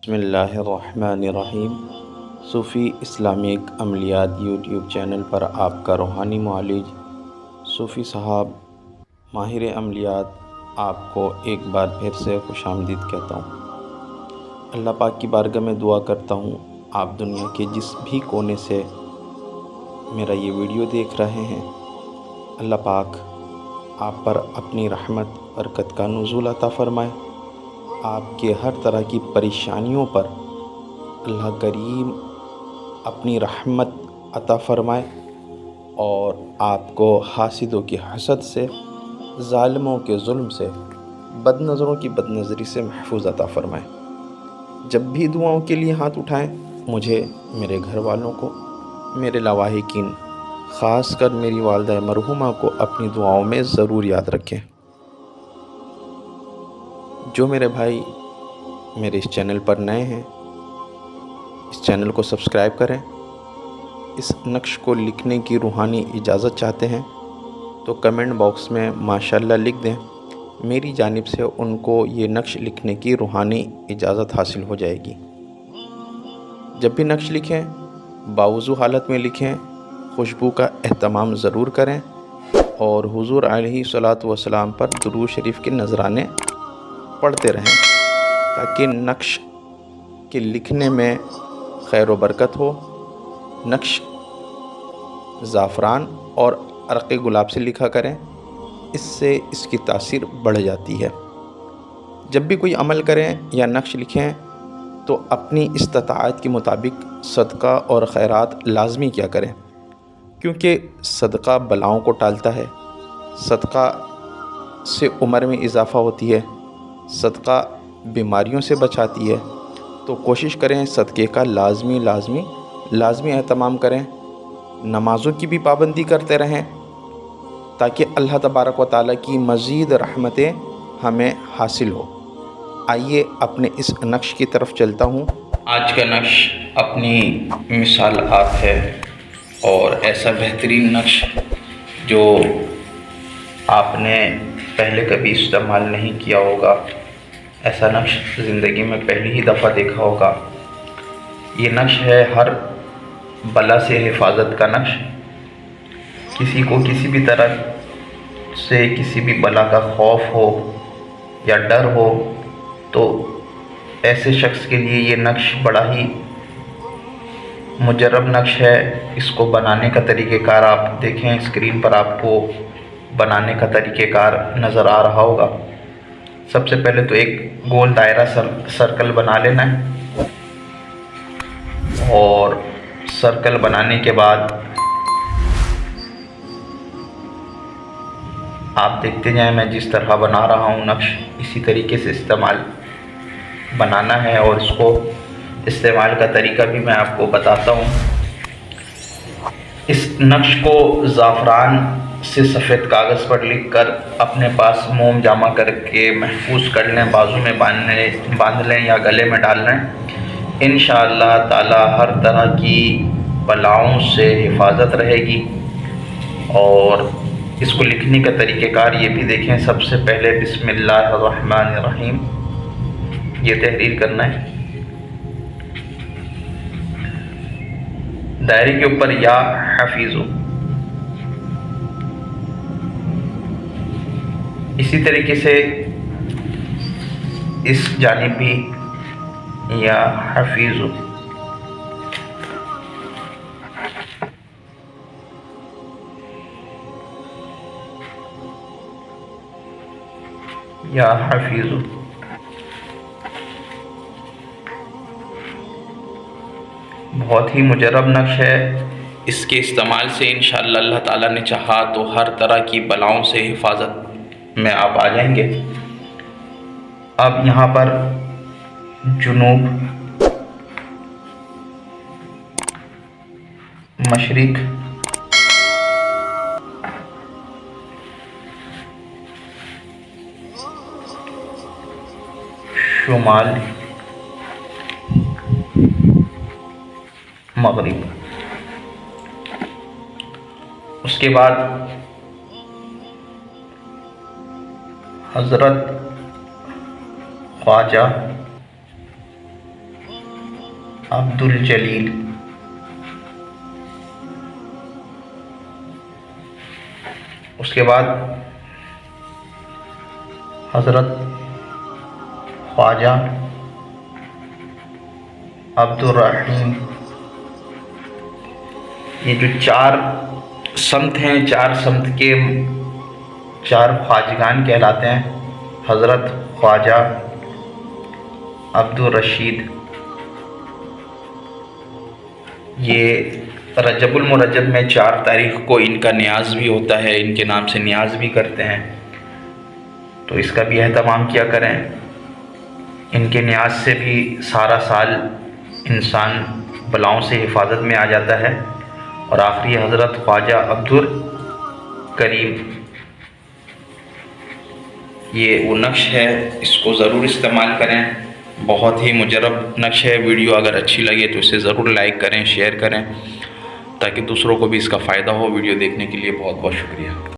بسم اللہ الرحمن الرحیم۔ صوفی اسلامک عملیات یوٹیوب چینل پر آپ کا روحانی معالج صوفی صاحب ماہر عملیات آپ کو ایک بار پھر سے خوش آمدید کہتا ہوں۔ اللہ پاک کی بارگاہ میں دعا کرتا ہوں آپ دنیا کے جس بھی کونے سے میرا یہ ویڈیو دیکھ رہے ہیں، اللہ پاک آپ پر اپنی رحمت برکت کا نزول عطا فرمائے، آپ کے ہر طرح کی پریشانیوں پر اللہ کریم اپنی رحمت عطا فرمائے اور آپ کو حاسدوں کی حسد سے، ظالموں کے ظلم سے، بد نظروں کی بد نظری سے محفوظ عطا فرمائے۔ جب بھی دعاؤں کے لیے ہاتھ اٹھائیں، مجھے، میرے گھر والوں کو، میرے لواحقین، خاص کر میری والدہ مرحومہ کو اپنی دعاؤں میں ضرور یاد رکھیں۔ جو میرے بھائی میرے اس چینل پر نئے ہیں، اس چینل کو سبسکرائب کریں۔ اس نقش کو لکھنے کی روحانی اجازت چاہتے ہیں تو کمنٹ باکس میں ماشاءاللہ لکھ دیں، میری جانب سے ان کو یہ نقش لکھنے کی روحانی اجازت حاصل ہو جائے گی۔ جب بھی نقش لکھیں باوضو حالت میں لکھیں، خوشبو کا اہتمام ضرور کریں اور حضور علیہ الصلوۃ والسلام پر درود شریف کے نذرانے پڑھتے رہیں تاکہ نقش کے لکھنے میں خیر و برکت ہو۔ نقش زعفران اور عرق گلاب سے لکھا کریں، اس سے اس کی تاثیر بڑھ جاتی ہے۔ جب بھی کوئی عمل کریں یا نقش لکھیں تو اپنی استطاعت کے مطابق صدقہ اور خیرات لازمی کیا کریں، کیونکہ صدقہ بلاؤں کو ٹالتا ہے، صدقہ سے عمر میں اضافہ ہوتی ہے، صدقہ بیماریوں سے بچاتی ہے۔ تو کوشش کریں صدقے کا لازمی اہتمام کریں، نمازوں کی بھی پابندی کرتے رہیں تاکہ اللہ تبارک و تعالیٰ کی مزید رحمتیں ہمیں حاصل ہو۔ آئیے اپنے اس نقش کی طرف چلتا ہوں۔ آج کا نقش اپنی مثال آپ ہے اور ایسا بہترین نقش جو آپ نے پہلے کبھی استعمال نہیں کیا ہوگا، ایسا نقش زندگی میں پہلی ہی دفعہ دیکھا ہوگا۔ یہ نقش ہے ہر بلا سے حفاظت کا نقش۔ کسی کو کسی بھی طرح سے کسی بھی بلا کا خوف ہو یا ڈر ہو تو ایسے شخص کے لیے یہ نقش بڑا ہی مجرب نقش ہے۔ اس کو بنانے کا طریقہ کار آپ دیکھیں، اسکرین پر آپ کو بنانے کا طریقہ کار نظر آ رہا ہوگا۔ سب سے پہلے تو ایک گول دائرہ سرکل بنا لینا ہے اور سرکل بنانے کے بعد آپ دیکھتے جائیں، میں جس طرح بنا رہا ہوں نقش اسی طریقے سے بنانا ہے اور اس کو استعمال کا طریقہ بھی میں آپ کو بتاتا ہوں۔ اس نقش کو زعفران سے سفید کاغذ پر لکھ کر اپنے پاس موم جمع کر کے محفوظ کر لیں، بازو میں باندھ لیں یا گلے میں ڈال لیں۔ انشاءاللہ تعالی ہر طرح کی بلاؤں سے حفاظت رہے گی۔ اور اس کو لکھنے کا طریقہ کار یہ بھی دیکھیں۔ سب سے پہلے بسم اللہ الرحمن الرحیم یہ تحریر کرنا ہے، دائرے کے اوپر یا حفیظو، اسی طریقے سے اس جانب بھی یا حفیظو، یا حفیظو۔ بہت ہی مجرب نقش ہے، اس کے استعمال سے انشاءاللہ اللہ تعالیٰ نے چاہا تو ہر طرح کی بلاؤں سے حفاظت میں آپ آ جائیں گے۔ اب یہاں پر جنوب، مشرق، شمال، مغرب، اس کے بعد حضرت خواجہ عبد الجلیل، اس کے بعد حضرت خواجہ عبد الرحیم۔ یہ جو 4 سمت ہیں، 4 سمت کے 4 خواجگان کہلاتے ہیں: حضرت خواجہ عبد الرشید۔ یہ رجب المرجب میں 4 تاریخ کو ان کا نیاز بھی ہوتا ہے، ان کے نام سے نیاز بھی کرتے ہیں، تو اس کا بھی اہتمام کیا کریں۔ ان کے نیاز سے بھی سارا سال انسان بلاؤں سے حفاظت میں آ جاتا ہے۔ اور آخری حضرت خواجہ عبد الکریم، یہ وہ نقش ہے، اس کو ضرور استعمال کریں، بہت ہی مجرب نقش ہے۔ ویڈیو اگر اچھی لگے تو اسے ضرور لائک کریں، شیئر کریں، تاکہ دوسروں کو بھی اس کا فائدہ ہو۔ ویڈیو دیکھنے کے لیے بہت بہت شکریہ۔